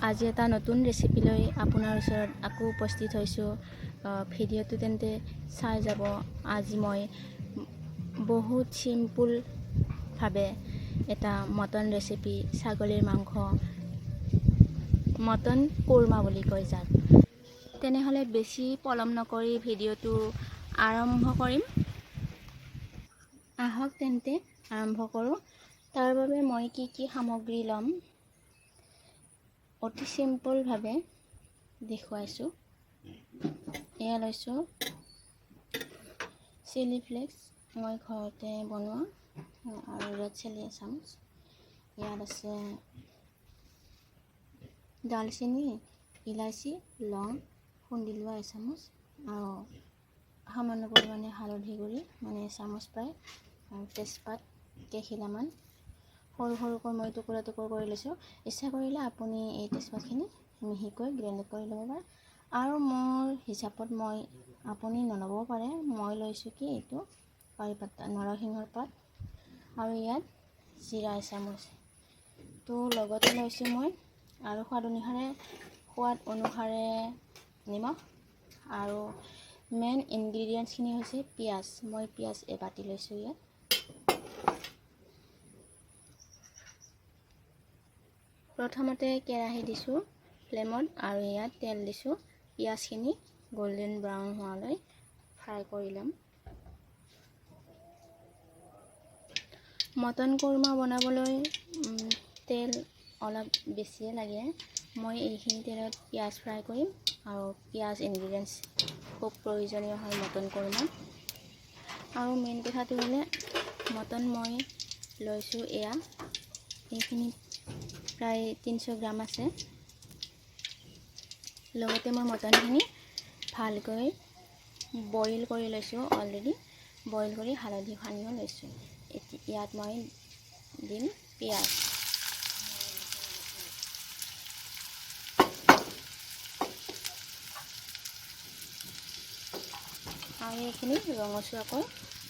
আজি এটা নতুন ৰেচিপি লৈ আপোনাৰ ওচৰত আকৌ উপস্থিত হৈছোঁ। ভিডিঅ'টো তেন্তে চাই যাব। আজি মই বহুত চিম্পুলভাৱে এটা মটন ৰেচিপি, ছাগলীৰ মাংস, মটন কোৰমা বুলি কয় যাক। তেনেহ'লে বেছি পলম নকৰি ভিডিঅ'টো আৰম্ভ কৰিম। আহক তেন্তে আৰম্ভ কৰোঁ। তাৰ বাবে মই কি সামগ্ৰী ল'ম অতি চিম্পলভাৱে দেখুৱাইছোঁ। এয়া লৈছোঁ চিলি ফ্লেক্স, মই ঘৰতে বনোৱা, আৰু ৰেড চিলি এচামুচ। ইয়াত আছে ডালচেনি, ইলাচি, লং খুন্দি লোৱা এচামুচ, আৰু সামান্য পৰিমাণে হালধি গুড়ি মানে এচামুচ প্ৰায়, আৰু তেজপাত কেইখিলামান সৰু সৰুকৈ মই টুকুৰা কৰি লৈছোঁ। ইচ্ছা কৰিলে আপুনি এই তেজপাতখিনি মিহিকৈ গ্ৰাইণ্ড কৰি ল'ব পাৰে, আৰু মোৰ হিচাপত আপুনি নল'বও পাৰে। মই লৈছোঁ কি এইটো কাৰিপাতা, নৰসিংহৰ পাত, আৰু ইয়াত জিৰা এচামুচ তো লগতে লৈছোঁ মই, আৰু সোৱাদ অনুসাৰে নিমখ, আৰু মেইন ইনগ্ৰিডিয়েণ্টছখিনি হৈছে পিঁয়াজ। মই পিঁয়াজ এবাতি লৈছোঁ ইয়াত। প্ৰথমতে কেৰাহী দিছোঁ ফ্লেমত, আৰু ইয়াত তেল দিছোঁ। পিঁয়াজখিনি গল্ডেন ব্ৰাউন হোৱালৈ ফ্ৰাই কৰি ল'ম। মটন কোৰমা বনাবলৈ তেল অলপ বেছিয়ে লাগে। মই এইখিনি তেলত পিঁয়াজ ফ্ৰাই কৰিম, আৰু পিঁয়াজ ইনগ্ৰিডিয়েণ্টছ খুব প্ৰয়োজনীয় হয় মটন কোৰমাত। আৰু মেইন কথাটো হ'লে মটন মই লৈছোঁ এয়া, এইখিনি প্ৰায় 300 গ্ৰাম আছে। লগতে মই মটনখিনি ভালকৈ বইল কৰি লৈছোঁ, অলৰেডি বইল কৰি হালধি সানিও লৈছোঁ। ইয়াত মই দিম পিঁয়াজ, আৰু এইখিনি ৰঙচুৱাকৈ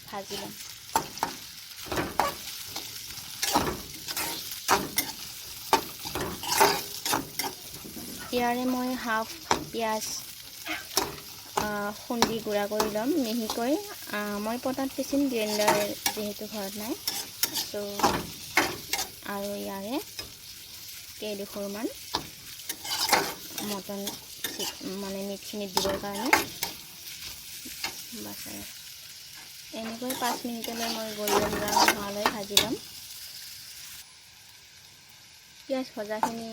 ভাজি ল'ম। ইয়াৰে মই হাফ পিঁয়াজ খুন্দি গুড়া কৰি ল'ম মিহিকৈ। মই পটাত পিচিম, গ্ৰাইণ্ডাৰ যিহেতু ঘৰত নাই। তো আৰু ইয়াৰে কেইডোখৰমান মটন মানে মিটখিনিত দিবৰ কাৰণে বাছ এনেকৈ 5 মিনিটলৈ মই গল্ডেন ব্ৰাউন হোৱালৈ ভাজি ল'ম। পিঁয়াজ ভজাখিনি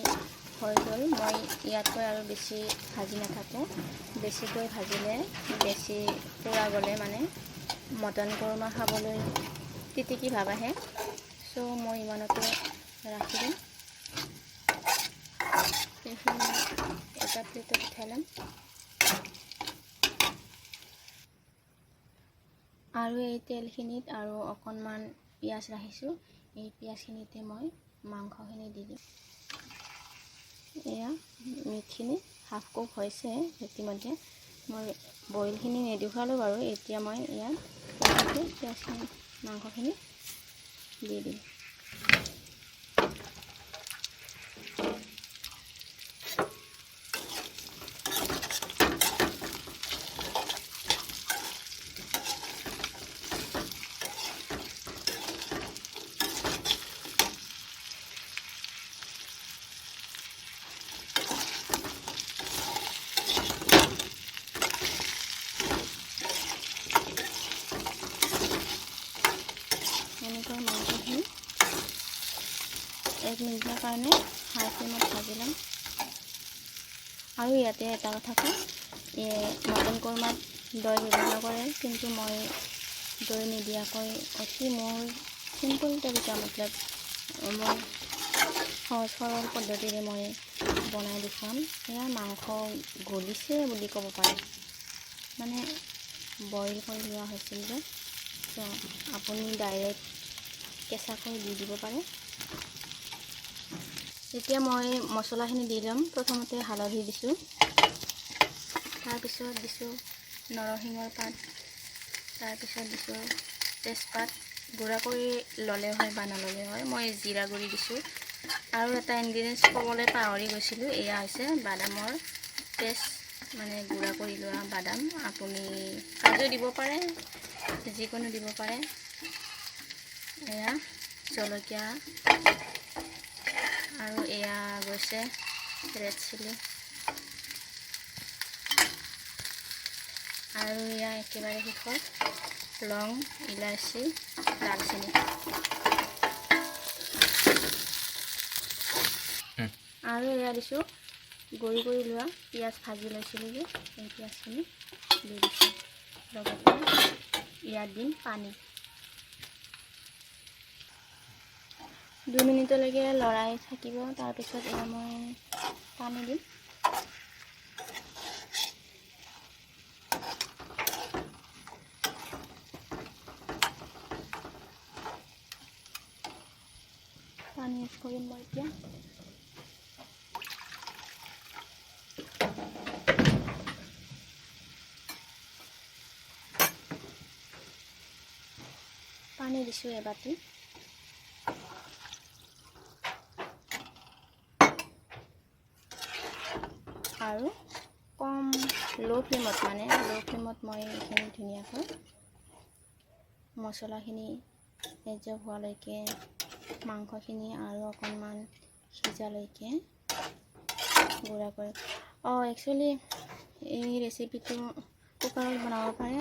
হৈ গ'ল। মই ইয়াতকৈ আৰু বেছি ভাজি নাথাকোঁ। বেছিকৈ ভাজিলে, বেছি পোৰা গ'লে মানে মটন কোৰমা খাবলৈ তিতিকি ভাৱ আহে। চ' মই ইমানতে ৰাখি দিম। এইখিনি এটা প্লেটত উঠাই ল'ম। আৰু এই তেলখিনিত আৰু অকণমান পিঁয়াজ ৰাখিছোঁ, এই পিঁয়াজখিনিতে মই মাংসখিনি দি দিম। এয়া মিটখিনি হাফ কুক হৈছে ইতিমধ্যে। মই বইলখিনি নেদেখুৱালোঁ বাৰু। এতিয়া মই ইয়াত পিঁয়াজখিনি, মাংসখিনি দি দিম। এনেকৈ মাংসখিনি 1 মিনিটৰ কাৰণে হাই ফ্লেমত ভাজি ল'ম। আৰু ইয়াতে এটা কথা কওঁ, মটন কোৰমাত দৈ ব্যৱহাৰ কৰে, কিন্তু মই দৈ নিদিয়াকৈ অতি মোৰ চিম্পুল তৰিকা, মতলব মই সহজ সৰল পদ্ধতিৰে মই বনাই দেখুৱাম। এয়া মাংস গলিছে বুলি ক'ব পাৰে, মানে বইল কৰি লোৱা হৈছিল যে, চ' আপুনি ডাইৰেক্ট কেঁচাকৈ দি দিব পাৰে। এতিয়া মই মছলাখিনি দি ল'ম। প্ৰথমতে হালধি দিছোঁ, তাৰপিছত দিছোঁ নৰসিংহৰ পাত, তাৰপিছত দিছোঁ তেজপাত। গুড়া কৰি ল'লে হয় বা নল'লে হয়। মই জিৰা গুড়ি দিছোঁ, আৰু এটা ইনগ্ৰিডিয়েণ্টছ ক'বলৈ পাহৰি গৈছিলোঁ, এয়া হৈছে বাদামৰ পেষ্ট, মানে গুড়া কৰি লোৱা বাদাম। আপুনি কাজু দিব পাৰে, যিকোনো দিব পাৰে। এয়া জলকীয়া, আৰু এয়া গৈছে ৰেড চিলি, আৰু এয়া একেবাৰে শেষত লং, ইলাচি, দালচেনি। আৰু এয়া দিছোঁ গুড়ি কৰি লোৱা পিঁয়াজ, ভাজি লৈছিলোঁ যে এই পিঁয়াজখিনি দি দিছোঁ। লগতে ইয়াত দিম পানী। 2 মিনিটলৈকে লৰাই থাকিব। তাৰপিছত এয়া মই পানী দিম। পানী এড কৰিম মই এতিয়া। পানী দিছোঁ এবাটি। আৰু কম ল' ফ্লেমত মই এইখিনি ধুনীয়াকৈ মছলাখিনি এডজষ্ট হোৱালৈকে, মাংসখিনি আৰু অকণমান সিজালৈকে গুড়া কৰি। একচুৱেলি এই ৰেচিপিটো কুকাৰত বনাব পাৰে,